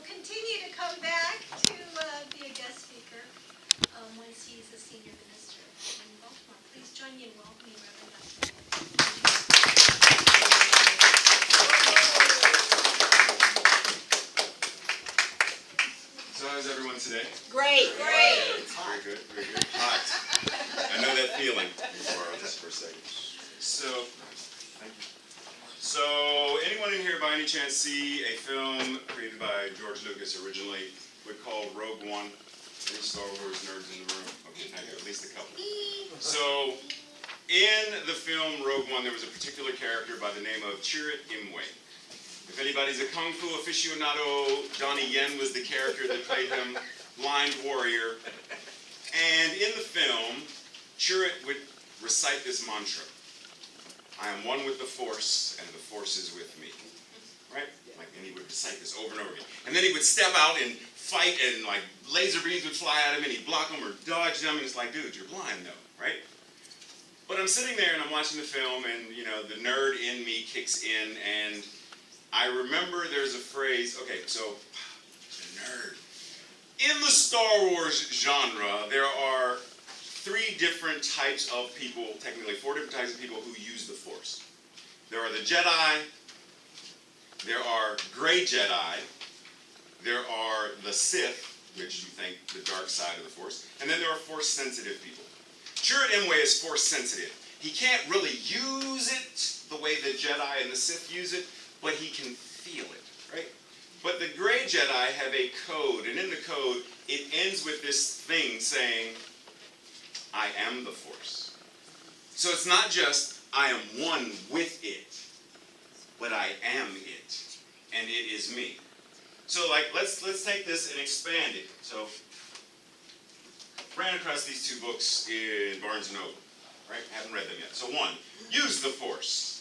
continue to come back to be a guest speaker once he's a senior minister in Baltimore. Please join me in welcoming Reverend Dr. So how's everyone today? Great. Very good, very good. Hot. I know that feeling. Borrow this for a second. So, thank you. So, anyone in here by any chance see a film created by George Lucas originally, called Rogue One? Any Star Wars nerds in the room? Okay, thank you. At least a couple. So, in the film Rogue One, there was a particular character by the name of Chirrut Îmwe. If anybody's a Kung Fu aficionado, Donnie Yen was the character that played him, blind warrior. And in the film, Chirrut would recite this mantra: I am one with the Force, and the Force is with me. Right? And he would recite this over and over again. And then he would step out and fight, and like laser beams would fly at him, and he'd block them or dodge them, and it's like, dude, you're blind though, right? But I'm sitting there and I'm watching the film, and the nerd in me kicks in, and I remember there's a phrase, okay, so, the nerd. In the Star Wars genre, there are 3 different types of people, technically 4 different types of people who use the Force. There are the Jedi, there are gray Jedi, there are the Sith, which you think the dark side of the Force, and then there are Force-sensitive people. Chirrut Îmwe is Force-sensitive. He can't really use it the way the Jedi and the Sith use it, but he can feel it, right? But the gray Jedi have a code, and in the code, it ends with this thing saying, I am the Force. So it's not just, I am one with it, but I am it, and it is me. So let's take this and expand it. So, ran across these 2 books in Barnes & Noble, right? Haven't read them yet. So 1, use the Force.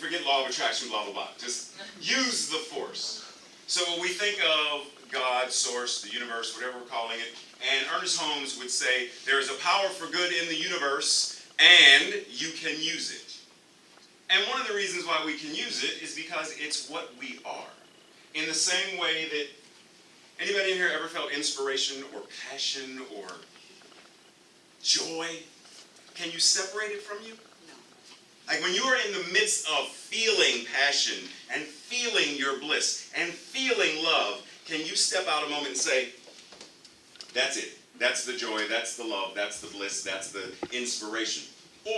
Forget law of attraction, blah, blah, blah. Just use the Force. So we think of God, source, the universe, whatever we're calling it, and Ernest Holmes would say, there is a power for good in the universe, and you can use it. And one of the reasons why we can use it is because it's what we are. In the same way that, anybody in here ever felt inspiration or passion or joy? Can you separate it from you? Like when you are in the midst of feeling passion and feeling your bliss and feeling love, can you step out a moment and say, that's it. That's the joy, that's the love, that's the bliss, that's the inspiration.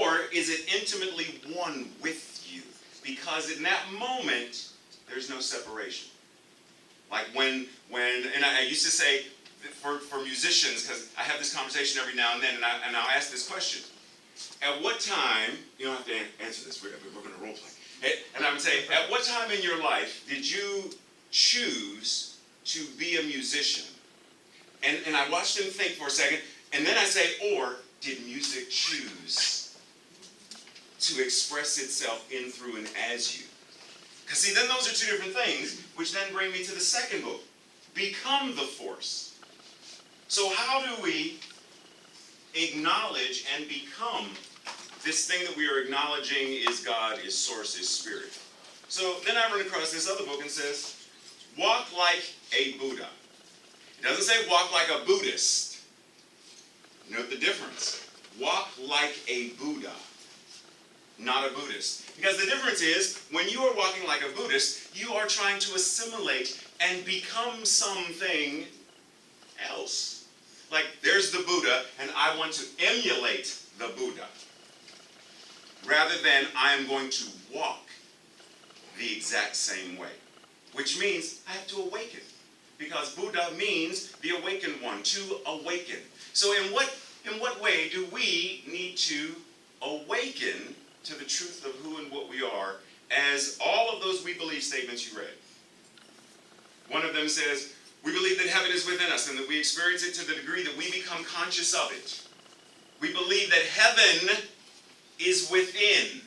Or is it intimately one with you? Because in that moment, there's no separation. Like when and I used to say for musicians, because I have this conversation every now and then, and I'll ask this question. At what time, you don't have to answer this, we're going to role play. And I would say, at what time in your life did you choose to be a musician? And I watched them think for a second, and then I say, or did music choose to express itself in, through, and as you? Because see, then those are 2 different things, which then bring me to the second book, Become the Force. So how do we acknowledge and become this thing that we are acknowledging is God, is source, is spirit? So then I run across this other book and says, walk like a Buddha. It doesn't say walk like a Buddhist. Note the difference. Walk like a Buddha, not a Buddhist. Because the difference is, when you are walking like a Buddhist, you are trying to assimilate and become something else. Like, there's the Buddha, and I want to emulate the Buddha. Rather than I am going to walk the exact same way. Which means I have to awaken. Because Buddha means the awakened one, to awaken. So in what way do we need to awaken to the truth of who and what we are, as all of those we believe statements you read? One of them says, we believe that heaven is within us and that we experience it to the degree that we become conscious of it. We believe that heaven is within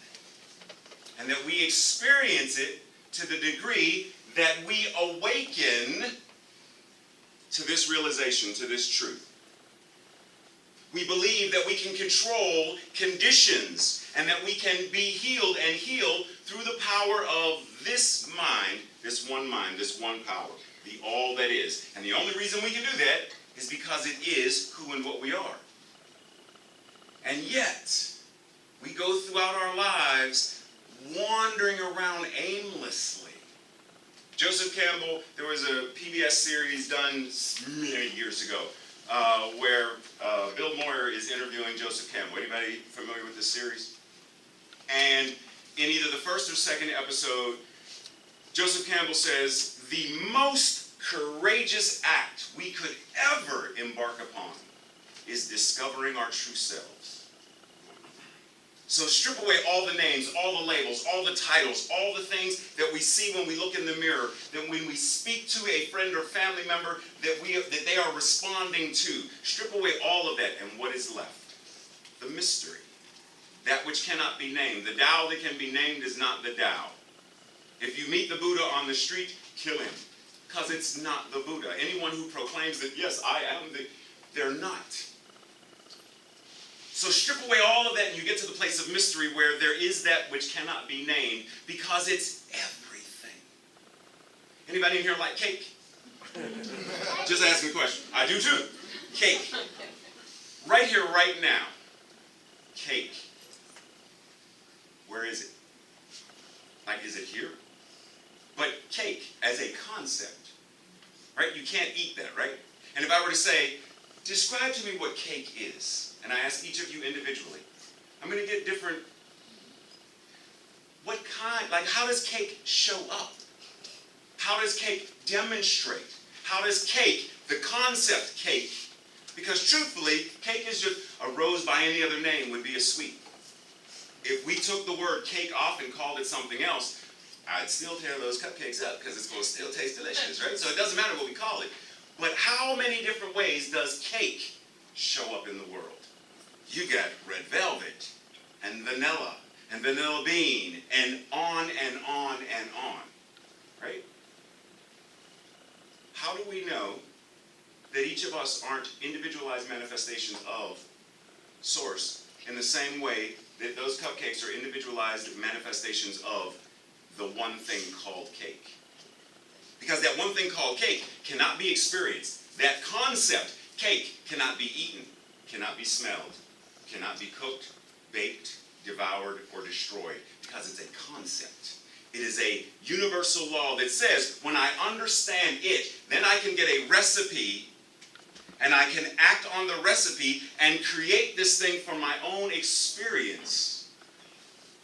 and that we experience it to the degree that we awaken to this realization, to this truth. We believe that we can control conditions and that we can be healed through the power of this mind, this one power, the all that is. And the only reason we can do that is because it is who and what we are. And yet, we go throughout our lives wandering around aimlessly. Joseph Campbell, there was a PBS series done many years ago where Bill Moyer is interviewing Joseph Campbell. Anybody familiar with this series? And in either the first or second episode, Joseph Campbell says, the most courageous act we could ever embark upon is discovering our true selves. So strip away all the names, all the labels, all the titles, all the things that we see when we look in the mirror, that when we speak to a friend or family member that they are responding to. Strip away all of that, and what is left? The mystery. That which cannot be named. The Tao that can be named is not the Tao. If you meet the Buddha on the street, kill him. Because it's not the Buddha. Anyone who proclaims that, yes, I am they're not. So strip away all of that and you get to the place of mystery where there is that which cannot be named because it's everything. Anybody in here like cake? Just asking a question. I do too. Cake. Right here, right now. Cake. Where is it? Like, is it here? But cake as a concept, right? You can't eat that, right? And if I were to say, describe to me what cake is, and I ask each of you individually, I'm going to get different, what kind, like how does cake show up? How does cake demonstrate? How does cake, the concept cake, because truthfully, cake is just a rose by any other name would be a sweet. If we took the word cake off and called it something else, I'd still tear those cupcakes up because it's going to still taste delicious, right? So it doesn't matter what we call it. But how many different ways does cake show up in the world? You got red velvet and vanilla bean, and on and on and on, right? How do we know that each of us aren't individualized manifestations of Source in the same way that those cupcakes are individualized manifestations of the one thing called cake? Because that one thing called cake cannot be experienced. That concept, cake, cannot be eaten, cannot be smelled, cannot be cooked, baked, devoured, or destroyed, because it's a concept. It is a universal law that says, when I understand it, then I can get a recipe, and I can act on the recipe and create this thing for my own experience,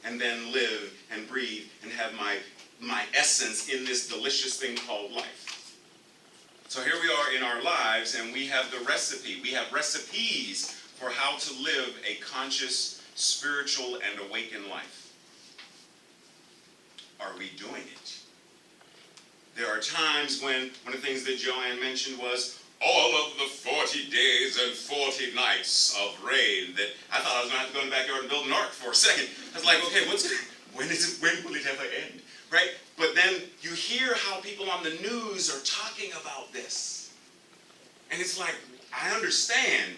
and then live and breathe and have my essence in this delicious thing called life. So here we are in our lives, and we have the recipe. We have recipes for how to live a conscious, spiritual, and awakened life. Are we doing it? There are times when one of the things that Joanne mentioned was all of the 40 days and 40 nights of rain that I thought I was going to have to go in the backyard and build an ark for a second. I was like, okay, when will it ever end? Right? But then you hear how people on the news are talking about this. And it's like, I understand,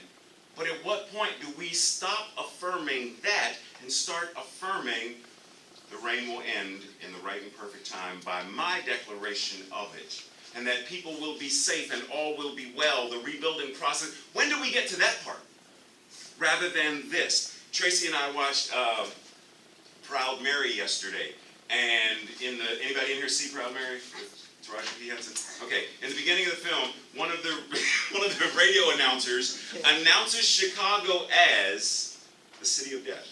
but at what point do we stop affirming that and start affirming the rain will end in the right and perfect time by my declaration of it, and that people will be safe and all will be well, the rebuilding process? When do we get to that part? Rather than this. Tracy and I watched Proud Mary yesterday, and anybody in here see Proud Mary? It's Roger P. Hudson. Okay, in the beginning of the film, one of the radio announcers announces Chicago as the city of death.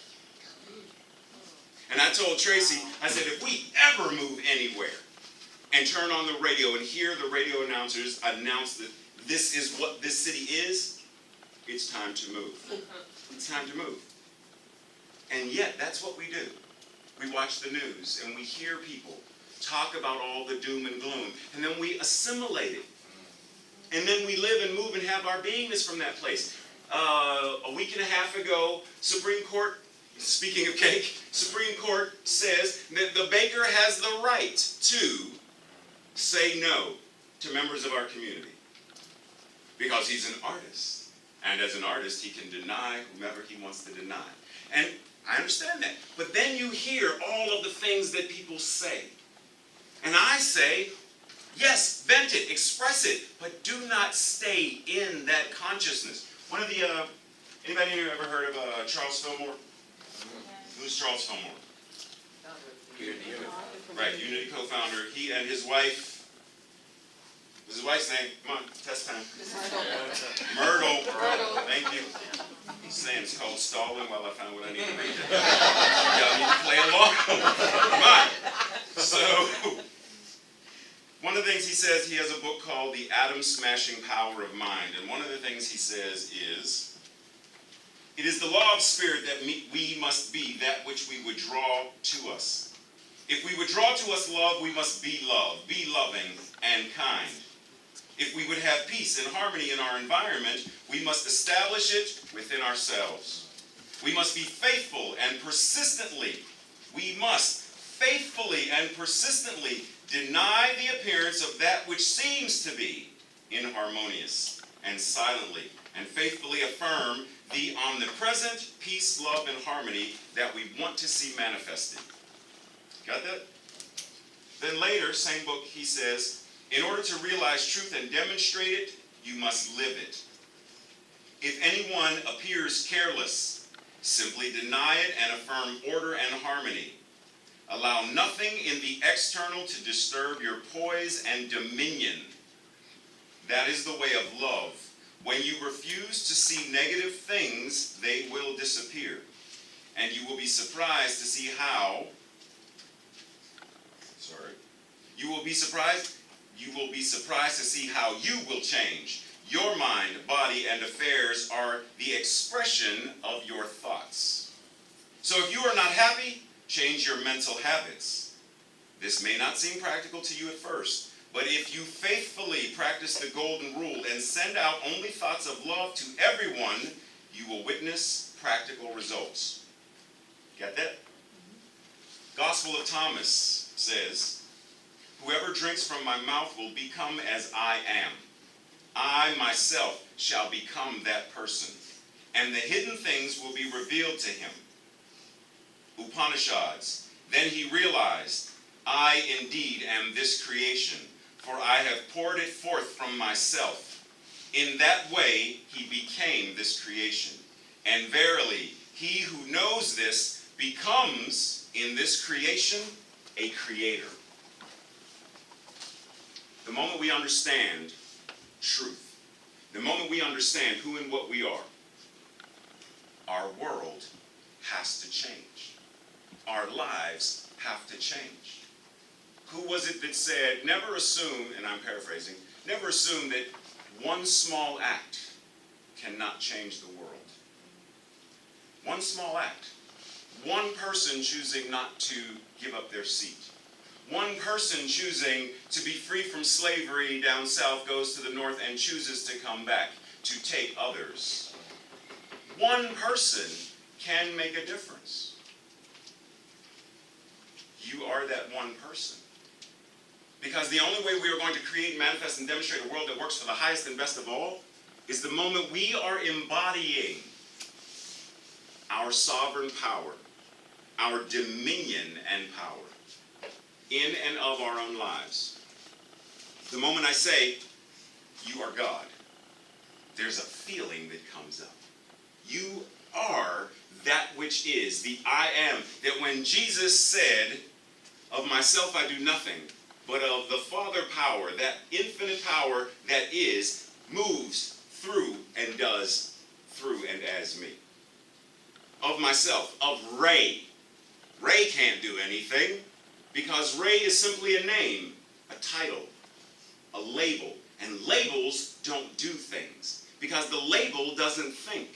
And I told Tracy, I said, if we ever move anywhere and turn on the radio and hear the radio announcers announce that this is what this city is, it's time to move. It's time to move. And yet, that's what we do. We watch the news and we hear people talk about all the doom and gloom, and then we assimilate it. And then we live and move and have our beingness from that place. A week and a half ago, Supreme Court, speaking of cake, Supreme Court says that the baker has the right to say no to members of our community because he's an artist. And as an artist, he can deny whomever he wants to deny. And I understand that. But then you hear all of the things that people say. And I say, Yes, vent it, express it, but do not stay in that consciousness. One of the, anybody here ever heard of Charles Fillmore? Who's Charles Fillmore? Right, Unity co-founder. He and his wife, what's his wife's name? Come on, test time. Myrtle. Thank you. He's saying it's called stalling while I find what I need to read. Y'all need to play along. Come on. So, one of the things he says, he has a book called The Atom-Smashing Power of Mind. And one of the things he says is, it is the law of spirit that we must be that which we would draw to us. If we would draw to us love, we must be love, be loving and kind. If we would have peace and harmony in our environment, we must establish it within ourselves. We must be faithful and persistently, deny the appearance of that which seems to be inharmonious, and silently and faithfully affirm the omnipresent peace, love, and harmony that we want to see manifested. Got that? Then later, same book, he says, in order to realize truth and demonstrate it, you must live it. If anyone appears careless, simply deny it and affirm order and harmony. Allow nothing in the external to disturb your poise and dominion. That is the way of love. When you refuse to see negative things, they will disappear. And you will be surprised to see how, you will be surprised to see how you will change. Your mind, body, and affairs are the expression of your thoughts. So if you are not happy, change your mental habits. This may not seem practical to you at first, but if you faithfully practice the golden rule and send out only thoughts of love to everyone, you will witness practical results. Get that? Gospel of Thomas says, whoever drinks from my mouth will become as I am. I myself shall become that person, and the hidden things will be revealed to him. Upanishads. Then he realized, I indeed am this creation, for I have poured it forth from myself. In that way he became this creation. And verily, he who knows this becomes, in this creation, a creator. The moment we understand truth, the moment we understand who and what we are, our world has to change. Our lives have to change. Who was it that said, never assume, and I'm paraphrasing, never assume that one small act cannot change the world. One small act. One person choosing not to give up their seat. One person choosing to be free from slavery down south goes to the north and chooses to come back to take others. One person can make a difference. You are that one person. Because the only way we are going to create, manifest, and demonstrate a world that works for the highest and best of all is the moment we are embodying our sovereign power, our dominion and power in and of our own lives. The moment I say, you are God, there's a feeling that comes up. You are that which is, the I am. That when Jesus said, of myself I do nothing, but of the Father power, that infinite power that is, moves through and does through and as me. Of myself, of Ray. Ray can't do anything because Ray is simply a name, a title, a label. And labels don't do things because the label doesn't think.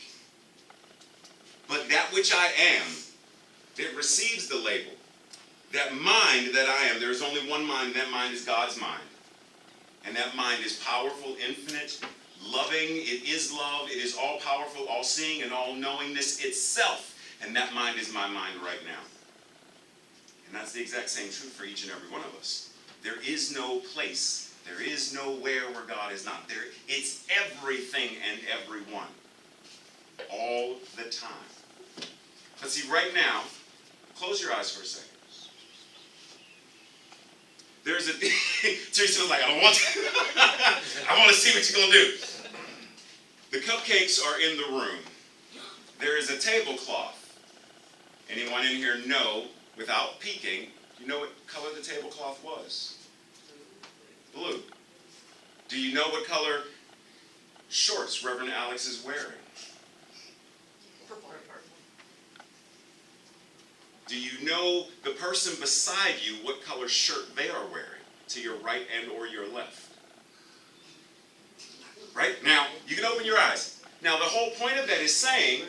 But that which I am, it receives the label. That mind that I am, there is only one mind, that mind is God's mind. And that mind is powerful, infinite, loving, it is love, it is all powerful, all seeing, and all knowingness itself. And that mind is my mind right now. And that's the exact same truth for each and every one of us. There is no place, there is nowhere where God is not. There, it's everything and everyone. All the time. Let's see, right now, close your eyes for a second. there's a, Teresa was like, I don't want to. I want to see what you're going to do. The cupcakes are in the room. There is a tablecloth. Anyone in here know, without peeking, you know what color the tablecloth was? Blue. Do you know what color shorts Reverend Alex is wearing? Purple. Do you know the person beside you what color shirt they are wearing, to your right and or your left? Right? Now, you can open your eyes. Now, the whole point of that is saying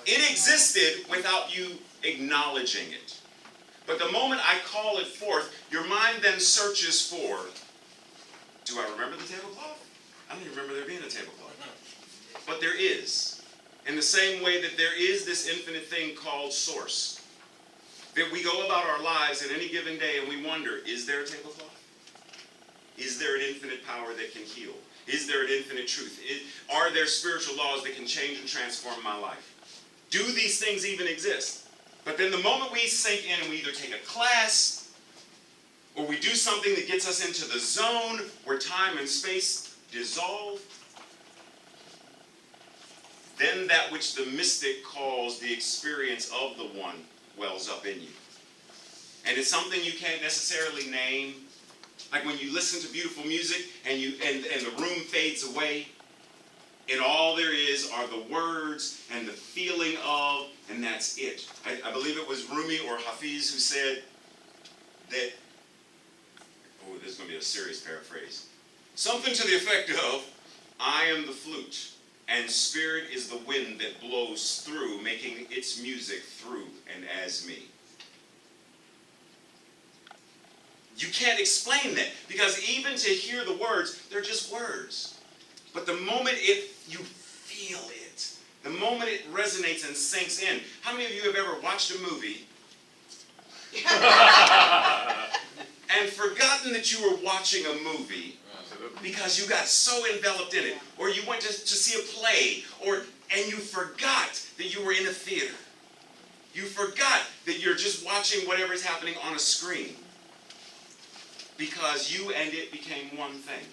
it existed without you acknowledging it. But the moment I call it forth, your mind then searches for, do I remember the tablecloth? I don't even remember there being a tablecloth. But there is. In the same way that there is this infinite thing called source. That we go about our lives in any given day and we wonder, is there a tablecloth? Is there an infinite power that can heal? Is there an infinite truth? Are there spiritual laws that can change and transform my life? Do these things even exist? But then the moment we sink in and we either take a class or we do something that gets us into the zone where time and space dissolve, then that which the mystic calls the experience of the one wells up in you. And it's something you can't necessarily name. Like when you listen to beautiful music and the room fades away, and all there is are the words and the feeling of, and that's it. I believe it was Rumi or Hafiz who said that, oh, this is going to be a serious paraphrase. Something to the effect of, I am the flute, and spirit is the wind that blows through, making its music through and as me. You can't explain that, because even to hear the words, they're just words. But the moment you feel it, the moment it resonates and sinks in. How many of you have ever watched a movie and forgotten that you were watching a movie because you got so enveloped in it? Or you went to see a play, and you forgot that you were in a theater. You forgot that you're just watching whatever's happening on a screen. Because you and it became one thing.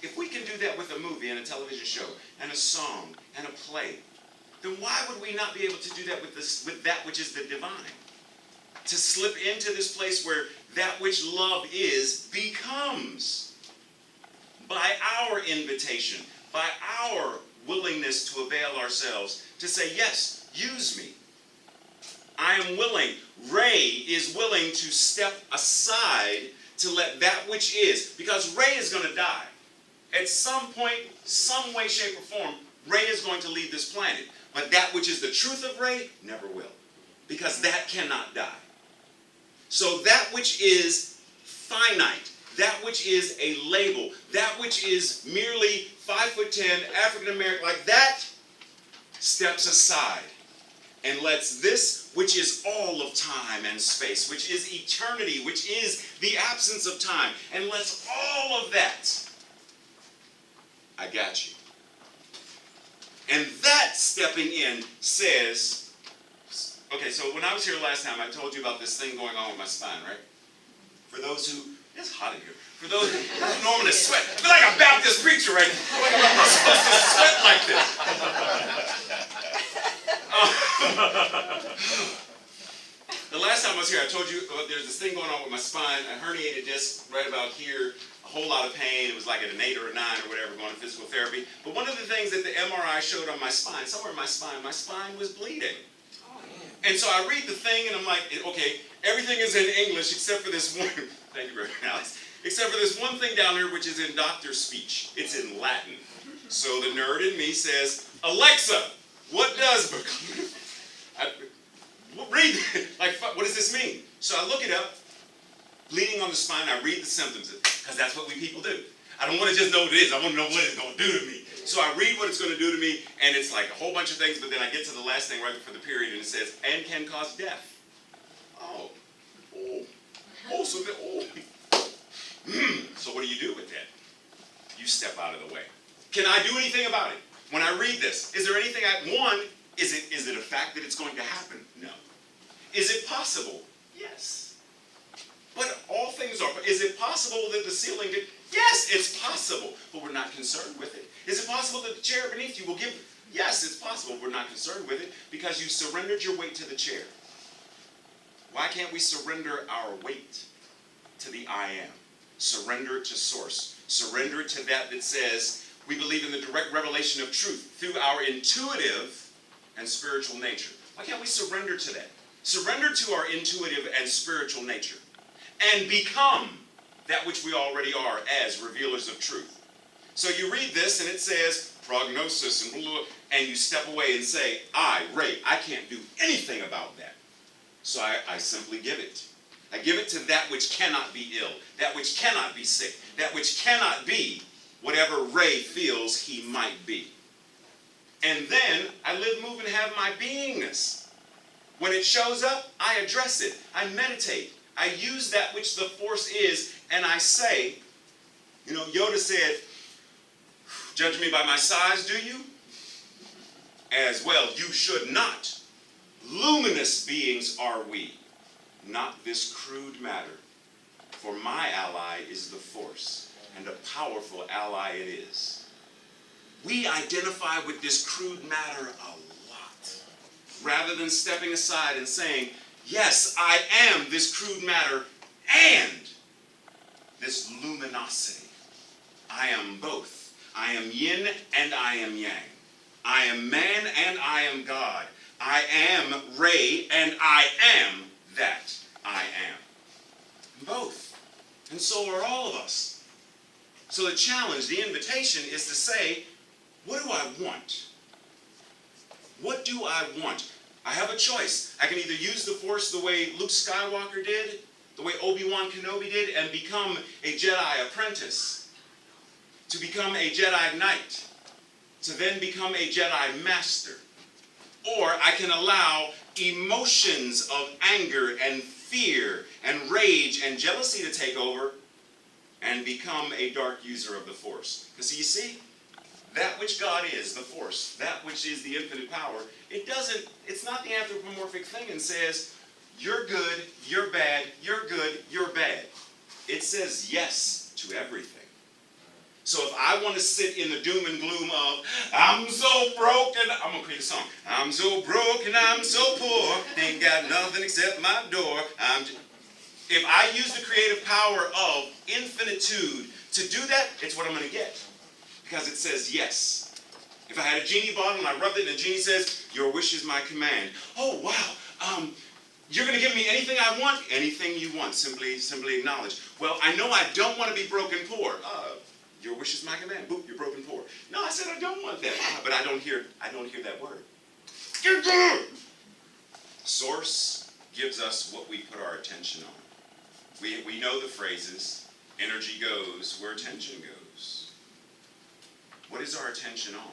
If we can do that with a movie and a television show and a song and a play, then why would we not be able to do that with that which is the divine? To slip into this place where that which love is becomes, by our invitation, by our willingness to avail ourselves, to say, yes, use me. I am willing. Ray is willing to step aside to let that which is, because Ray is going to die. At some point, some way, shape, or form, Ray is going to leave this planet. But that which is the truth of Ray never will, because that cannot die. So that which is finite, that which is a label, that which is merely 5'10", African American, like that, steps aside and lets this, which is all of time and space, which is eternity, which is the absence of time, and lets all of that, I got you. And that stepping in says, okay, so when I was here last time, I told you about this thing going on with my spine, right? For those who, it's hot in here. For those who normally sweat, I feel like a Baptist preacher, right? I feel like I'm not supposed to sweat like this. The last time I was here, I told you there's this thing going on with my spine, a herniated disc right about here, a whole lot of pain. It was like at an 8 or a 9 or whatever, going to physical therapy. But one of the things that the MRI showed on my spine, somewhere in my spine was bleeding. And so I read the thing and I'm like, okay, everything is in English except for this one, thank you very much, Alex, except for this one thing down here which is in doctor speech. It's in Latin. So the nerd in me says, Alexa, what does read it. Like, what does this mean? So I look it up, bleeding on the spine, I read the symptoms, because that's what we people do. I don't want to just know what it is, I want to know what it's going to do to me. So I read what it's going to do to me, and it's like a whole bunch of things, but then I get to the last thing right before the period, and it says, and can cause death. So what do you do with that? You step out of the way. Can I do anything about it? When I read this, is there anything is it a fact that it's going to happen? No. Is it possible? Yes. But all things are. Is it possible that the ceiling did? Yes, it's possible, but we're not concerned with it. Is it possible that the chair beneath you will give? Yes, it's possible. We're not concerned with it because you surrendered your weight to the chair. Why can't we surrender our weight to the I am? Surrender it to source. Surrender it to that says we believe in the direct revelation of truth through our intuitive and spiritual nature. Why can't we surrender to that? Surrender to our intuitive and spiritual nature and become that which we already are as revealers of truth. So you read this and it says prognosis and blah, blah, blah, and you step away and say, Ray, I can't do anything about that. So I simply give it. I give it to that which cannot be ill, that which cannot be sick, that which cannot be whatever Ray feels he might be. And then I live, move, and have my beingness. When it shows up, I address it. I meditate. I use that which the force is, and I say, Yoda said, judge me by my size, do you? As well, you should not. Luminous beings are we, not this crude matter. For my ally is the force, and a powerful ally it is. We identify with this crude matter a lot, rather than stepping aside and saying, yes, I am this crude matter and this luminosity. I am both. I am yin and I am yang. I am man and I am God. I am Ray and I am that I am. Both. And so are all of us. So the challenge, the invitation is to say, what do I want? What do I want? I have a choice. I can either use the force the way Luke Skywalker did, the way Obi-Wan Kenobi did, and become a Jedi apprentice, to become a Jedi Knight, to then become a Jedi Master. Or I can allow emotions of anger and fear and rage and jealousy to take over and become a dark user of the force. Because you see, that which God is, the force, that which is the infinite power, it's not the anthropomorphic thing and says, you're good, you're bad, you're good, you're bad. It says yes to everything. So if I want to sit in the doom and gloom of, I'm so broke and, I'm going to create a song. I'm so broke and I'm so poor, ain't got nothing except my door. If I use the creative power of infinitude to do that, it's what I'm going to get. Because it says yes. If I had a genie bottle and I rubbed it and the genie says, your wish is my command. Oh, wow. You're going to give me anything I want? Anything you want. Simply acknowledge. Well, I know I don't want to be broke and poor. Your wish is my command. Boop, you're broken poor. No, I said I don't want that. But I don't hear that word. Source gives us what we put our attention on. We know the phrases. Energy goes where attention goes. What is our attention on?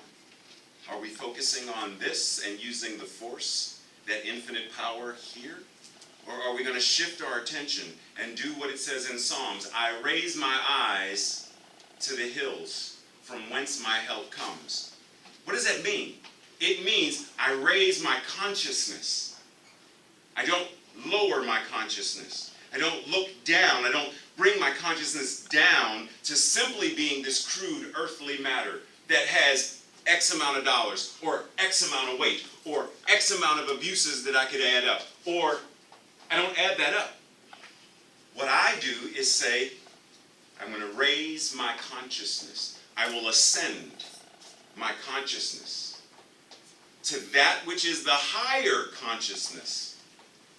Are we focusing on this and using the force, that infinite power here? Or are we going to shift our attention and do what it says in Psalms? I raise my eyes to the hills from whence my help comes. What does that mean? It means I raise my consciousness. I don't lower my consciousness. I don't look down. I don't bring my consciousness down to simply being this crude earthly matter that has X amount of dollars, or X amount of weight, or X amount of abuses that I could add up, or I don't add that up. What I do is say, I'm going to raise my consciousness. I will ascend my consciousness to that which is the higher consciousness,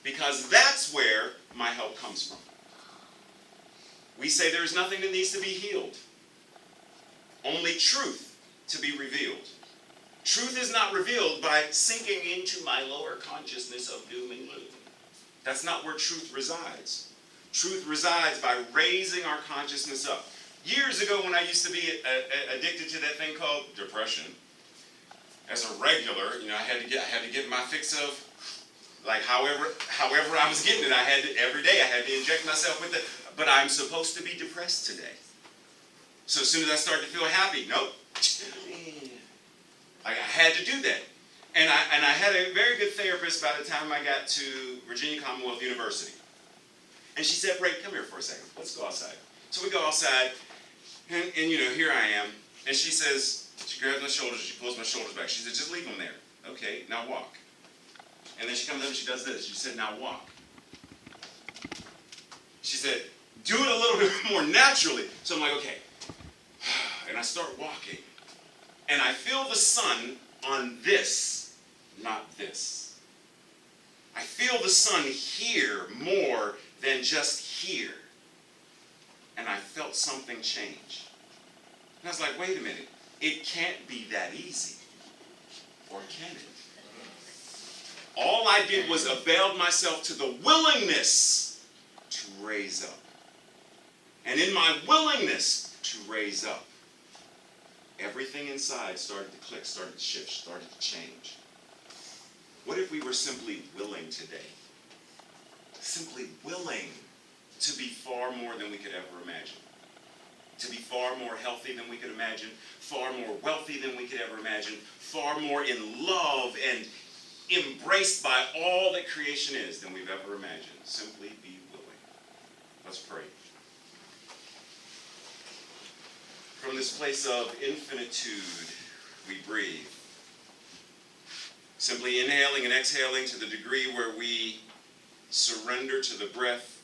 because that's where my help comes from. We say there's nothing that needs to be healed, only truth to be revealed. Truth is not revealed by sinking into my lower consciousness of doom and gloom. That's not where truth resides. Truth resides by raising our consciousness up. Years ago, when I used to be addicted to that thing called depression, as a regular, I had to get my fix of, like, however I was getting it. Every day I had to inject myself with it. But I'm supposed to be depressed today. So as soon as I start to feel happy, nope. I had to do that. And I had a very good therapist by the time I got to Virginia Commonwealth University. And she said, Ray, come here for a second. Let's go outside. So we go outside, and here I am. And she says, she grabs my shoulders, she pulls my shoulders back. She said, just leave them there. Okay, now walk. And then she comes up and she does this. She said, now walk. She said, do it a little bit more naturally. So I'm like, okay. And I start walking. And I feel the sun on this, not this. I feel the sun here more than just here. And I felt something change. And I was like, wait a minute. It can't be that easy. Or can it? All I did was availed myself to the willingness to raise up. And in my willingness to raise up, everything inside started to click, started to shift, started to change. What if we were simply willing today? Simply willing to be far more than we could ever imagine. To be far more healthy than we could imagine, far more wealthy than we could ever imagine, far more in love and embraced by all that creation is than we've ever imagined. Simply be willing. Let's pray. From this place of infinitude, we breathe. Simply inhaling and exhaling to the degree where we surrender to the breath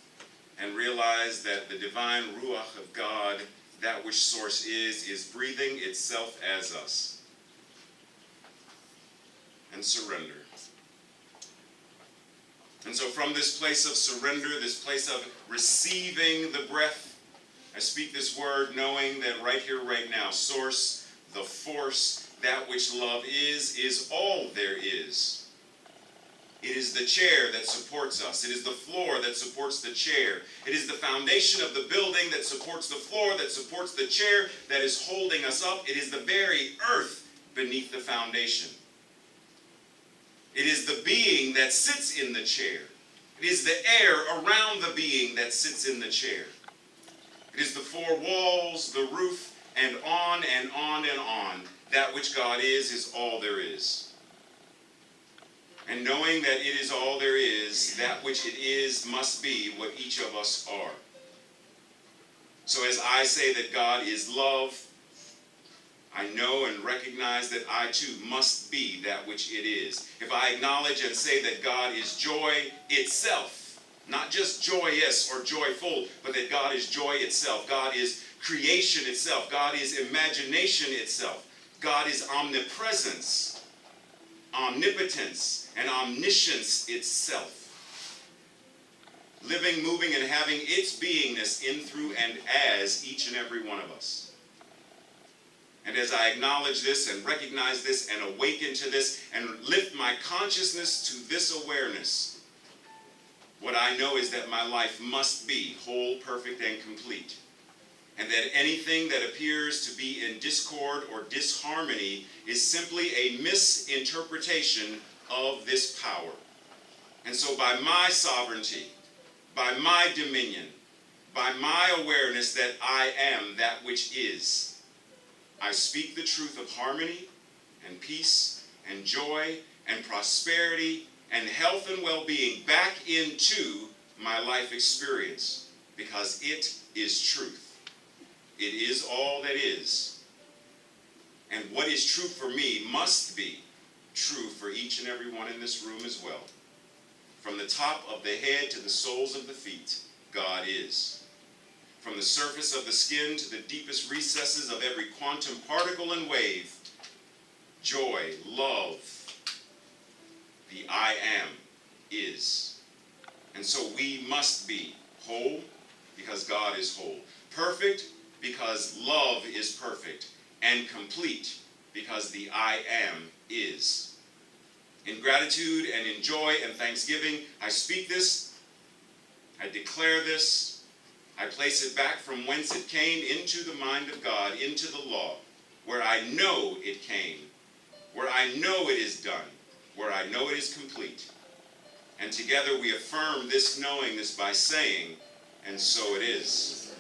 and realize that the divine Ruach of God, that which source is breathing itself as us. And surrender. And so from this place of surrender, this place of receiving the breath, I speak this word knowing that right here, right now, source, the force, that which love is all there is. It is the chair that supports us. It is the floor that supports the chair. It is the foundation of the building that supports the floor, that supports the chair, that is holding us up. It is the very earth beneath the foundation. It is the being that sits in the chair. It is the air around the being that sits in the chair. It is the four walls, the roof, and on and on and on. That which God is all there is. And knowing that it is all there is, that which it is must be what each of us are. So as I say that God is love, I know and recognize that I too must be that which it is. If I acknowledge and say that God is joy itself, not just joyous or joyful, but that God is joy itself. God is creation itself. God is imagination itself. God is omnipresence, omnipotence, and omniscience itself. Living, moving, and having its beingness in, through, and as each and every one of us. And as I acknowledge this and recognize this and awaken to this and lift my consciousness to this awareness, what I know is that my life must be whole, perfect, and complete. And that anything that appears to be in discord or disharmony is simply a misinterpretation of this power. And so by my sovereignty, by my dominion, by my awareness that I am that which is, I speak the truth of harmony and peace and joy and prosperity and health and well-being back into my life experience, because it is truth. It is all that is. And what is true for me must be true for each and every one in this room as well. From the top of the head to the soles of the feet, God is. From the surface of the skin to the deepest recesses of every quantum particle and wave, joy, love, the I am is. And so we must be whole because God is whole. Perfect because love is perfect. And complete because the I am is. In gratitude and in joy and thanksgiving, I speak this, I declare this, I place it back from whence it came into the mind of God, into the law, where I know it came, where I know it is done, where I know it is complete. And together we affirm this knowing this by saying, and so it is.